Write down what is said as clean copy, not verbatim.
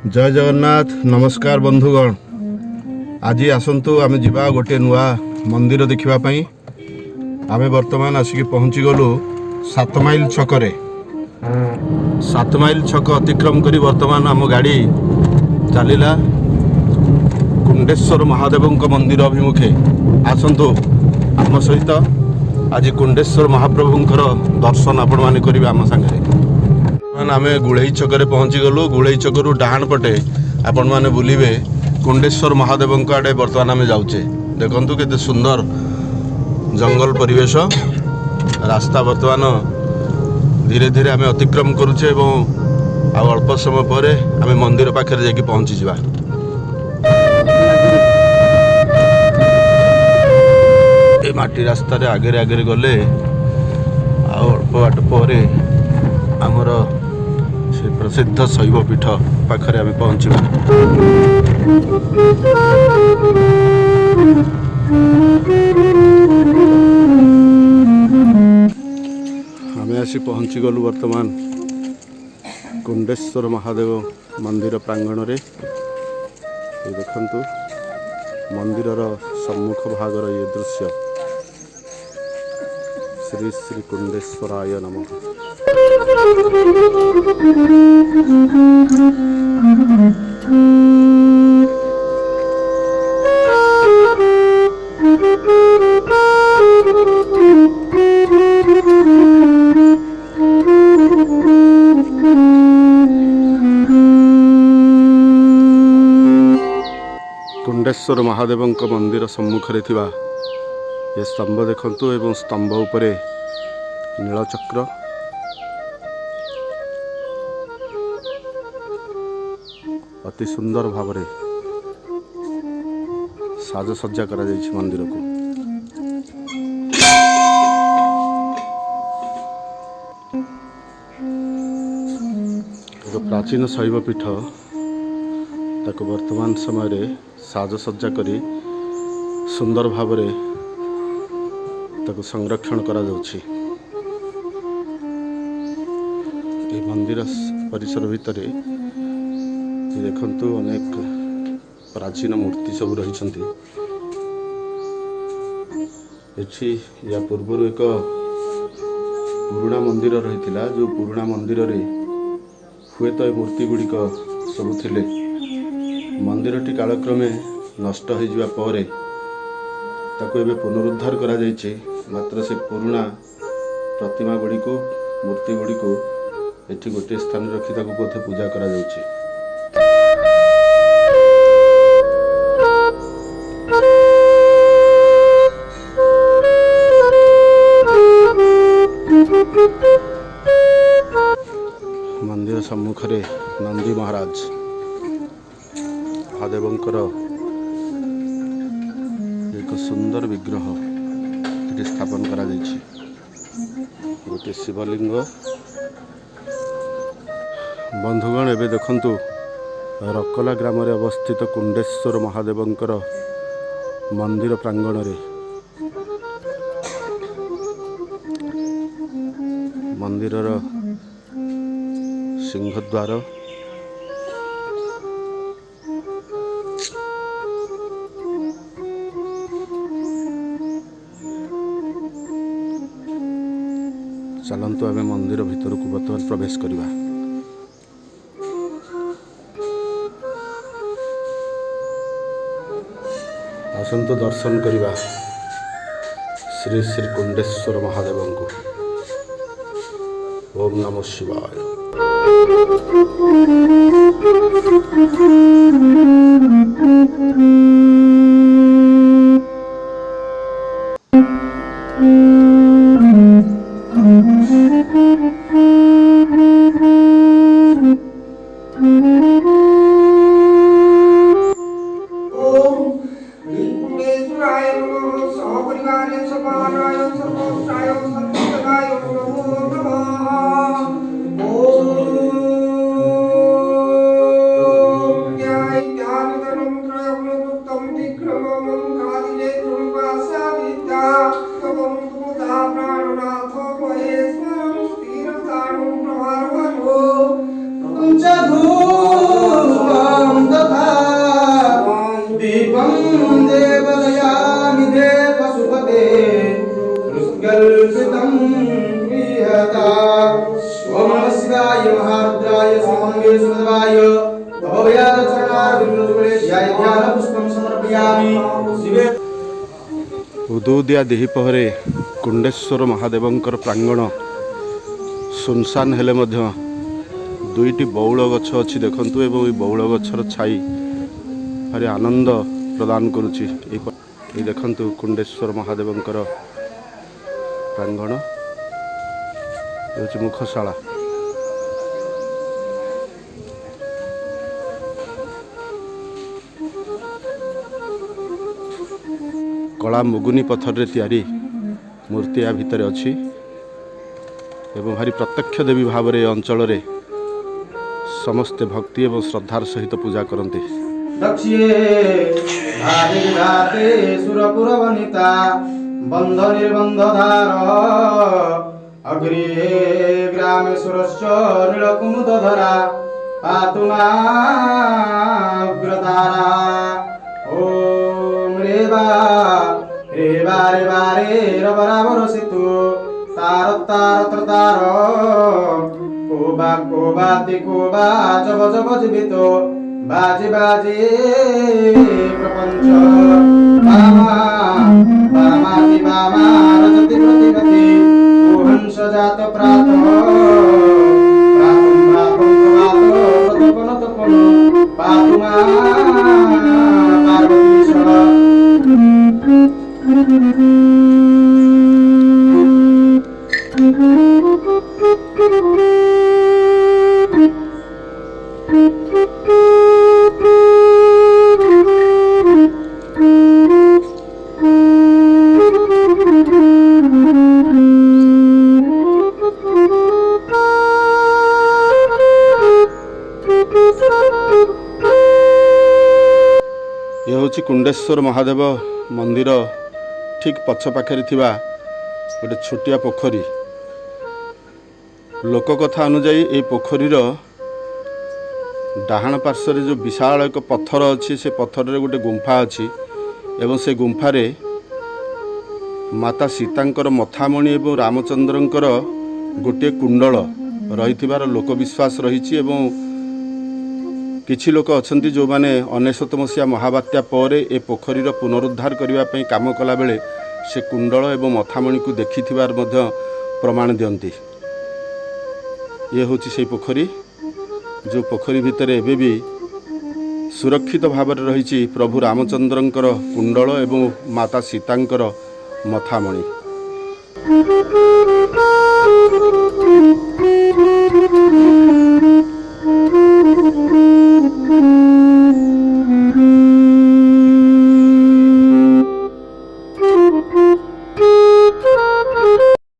जय जगन्नाथ नमस्कार बंधुगण। आज आसतु आम जा गोटे नुआ मंदिर देखापी आम बर्तमान आसिक पहुँची गलु 7 माइल छकरे। 7 माइल छक अतिक्रम कर बर्तमान आम गाड़ी चलला कुंडेश्वर महादेव मंदिर अभिमुखे। आसतु आम सहित आज कुंडेश्वर महाप्रभुंर दर्शन आपण मैंने करेंगे आम सांगे। आम गुड़ई छकरे पहुँची गलु। गुड़ई छकरू डाहाण पटे आपण मैंने बुलिबे कुंडेश्वर महादेव आड़े बर्तमान आम जाऊे। देखु केते सुंदर जंगल परिवेश। रास्ता बर्तमान धीरे धीरे आम अतिक्रम करुचे और अल्प समय पर आम मंदिर पाखे जाकि पहुँची जा। माटी रास्ता रे आगे आगे गले अल्प बाट पर आमर से प्रसिद्ध शैव पीठ पाखरे आम पहुँचवा। आम आसी पहुँची गलु वर्तमान कुंडेश्वर महादेव मंदिर प्रांगण रे। देखंतु मंदिरर सम्मुख भागर ये दृश्य। श्री श्री कुंडेश्वराय नमः। कुंडेश्वर महादेव मंदिर सम्मुखरे थिबा ये स्तंभ देखंतु एवं स्तंभ उपरे नीलचक्र अति सुंदर भाव साजसज्जा करा जायछि मंदिर को। एक प्राचीन शैव पीठ ताको वर्तमान समय रे साजसज्जा करी सुंदर भाव ताको संरक्षण करा जाउछि। ए मंदिर परिसर भितर देखंतु अनेक प्राचीन मूर्ति सब रही। एछि या पूर्व एक पुराना मंदिर रही। जो पुराना मंदिर रे हुए तो मूर्ति गुड़िक सब थिले। मंदिरटी कालक्रमे नष्ट हो जावा परे ताको एबे पुनरुद्धार करा जायछि। मात्र से पुराना प्रतिमा गुड़िक मूर्ति गुड़िक एठी गोटे स्थान रखी ताको बोधे पूजा करा जायछि। मंदिर सम्मुखरे नंदी महाराज महादेवंकर एक सुंदर विग्रह ये स्थापन करा जायछि। गोटे शिवलिंग। बंधुगण एबे देखंतु रकला ग्राम रे अवस्थित कुंडेश्वर महादेवंकर मंदिर प्रांगण रे मंदिरर सिंहद्वार चलतु आम मंदिर भितर को बर्तमान प्रवेश करवा। आसंतु दर्शन करवा श्री श्री कुंडेश्वर महादेव को। ओम नमः शिवाय। Jadu सूर्यदेवाय भवभयाचरणारविन्दजुगले ध्यानपुष्पं समर्पयामि शिवे उदुदिया दिहिपहरे कुंडेश्वर महादेवंकर प्रांगण सुनसान हेले मध्य दुईटी बौल गछ अच्छी देखंतु एवं बौल गछर छाई भारी आनंद प्रदान करुच्ची देखंतु कुंडेश्वर महादेवंकर प्रांगण ये मुखशाला कला मुगुनी पत्थर रे तैयारी मूर्ति या भितर अच्छी एवं भारी प्रत्यक्ष देवी भाव में अंचल रे समस्ते भक्ति एवं श्रद्धार सहित पूजा करते। दक्षिणे भारिघाते सुरपुर वनिता बंध निर्बंधधार अग्रे ग्रामेश्वरश्च नीलकुमुदधरा पातु माग्रतारा ओम रेवा रेवा रेवा रे रबराबर सेतु तार तार तार कोबा तिकोबा जब जब जीवित बाजे बाजे प्रपंच बामा बामाति बामा रजति प्रतिगति ओहंस जात प्रात प्रातम प्रातम तपन तपन पातुमा पार्वतीश्वर ये हूँ कुंडेश्वर महादेव मंदिर ठीक पछ पाखे गोटे छोटिया पोखरी लोक कथा अनुजाई ये पोखरीर डाहाण पार्श्व जो विशाल एक पत्थर अच्छी से पत्थर गोटे गुंफा अच्छी एवं से गुंफारे माता सीतांकर मथामणि एवं रामचंद्रंकर गोटे कुंडल रही लोक विश्वास रही किछि लोक अछंती जो माने 19 मसीहा महाबात्या पर ए पोखरीर पुनरुद्धार करने काम कला बेले से कुंडल एवं मथामणि को देखि प्रमाण दियंती। ये हूँ से पोखरी जो पोखरी भितर एबे भी सुरक्षित भाव में रही प्रभु रामचंद्रंकर कुंडल एवं माता सीतांकर मथामणि।